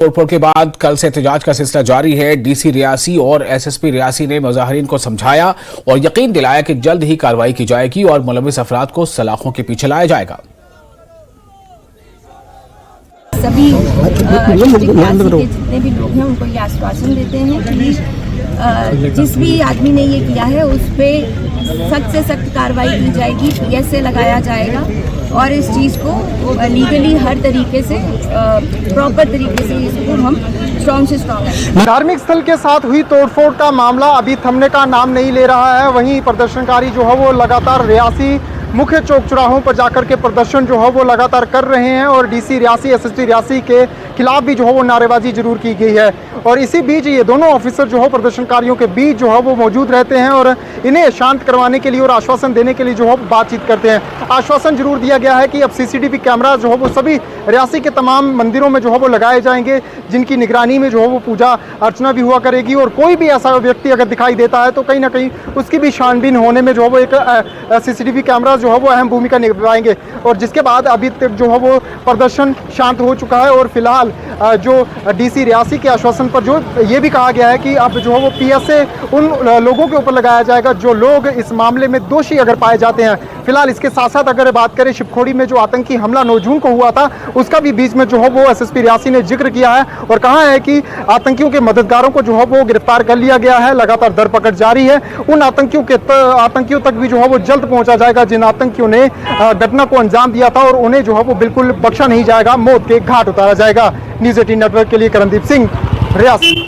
तोड़फोड़ के बाद कल से एहतजाज का सिलसिला जारी है। डीसी रियासी और एसएसपी रियासी ने मुजाहिरीन को समझाया और यकीन दिलाया कि जल्द ही कार्रवाई की जाएगी और मुलविस अफराद को सलाखों के पीछे लाया जाएगा। सभी जितने भी लोग हैं उनको ये आश्वासन देते हैं कि जिस भी आदमी ने ये किया है उस पर सख्त से सख्त कार्रवाई की जाएगी, पीएसए लगाया जाएगा और इस चीज़ को लीगली हर तरीके से प्रॉपर तरीके से इसको हम स्ट्रॉन्ग से स्ट्रॉन्ग है। धार्मिक स्थल के साथ हुई तोड़फोड़ का मामला अभी थमने का नाम नहीं ले रहा है। वहीं प्रदर्शनकारी जो है वो लगातार रियासी मुख्य चौक चौराहों पर जाकर के प्रदर्शन जो है वो लगातार कर रहे हैं और डीसी रियासी एसएसपी रियासी के खिलाफ भी जो है वो नारेबाजी जरूर की गई है। और इसी बीच ये दोनों ऑफिसर जो है प्रदर्शनकारियों के बीच जो है वो मौजूद रहते हैं और इन्हें शांत करवाने के लिए और आश्वासन देने के लिए जो है बातचीत करते हैं। आश्वासन जरूर दिया गया है कि अब सीसीटीवी कैमरा जो है वो सभी रियासी के तमाम मंदिरों में जो है वो लगाए जाएंगे, जिनकी निगरानी में जो है वो पूजा अर्चना भी हुआ करेगी और कोई भी ऐसा व्यक्ति अगर दिखाई देता है तो कहीं ना कहीं उसकी भी छानबीन होने में जो है वो एक सीसीटीवी कैमरा जो है वो अहम भूमिका निभाएंगे। और जिसके बाद अभी तक जो है वो प्रदर्शन शांत हो चुका है और फिलहाल जो डीसी रियासी के आश्वासन पर जो ये भी कहा गया है कि अब जो है वो पीएसए उन लोगों के ऊपर लगाया जाएगा जो लोग इस मामले में दोषी अगर पाए जाते हैं। फिलहाल इसके साथ साथ अगर बात करें शिवखोड़ी में जो आतंकी हमला 9 जून को हुआ था उसका भी बीच में जो है वो एसएसपी रियासी ने जिक्र किया है और कहा है कि आतंकियों के मददगारों को जो है वो गिरफ्तार कर लिया गया है, लगातार धरपकड़ जारी है। उन आतंकियों तक भी जो है वो जल्द पहुंचा जाएगा जिन आतंकियों ने घटना को अंजाम दिया था और उन्हें जो है वो बिल्कुल बख्शा नहीं जाएगा, मौत के घाट उतारा जाएगा। न्यूज़ 18 नेटवर्क के लिए करणदीप सिंह, रियासी।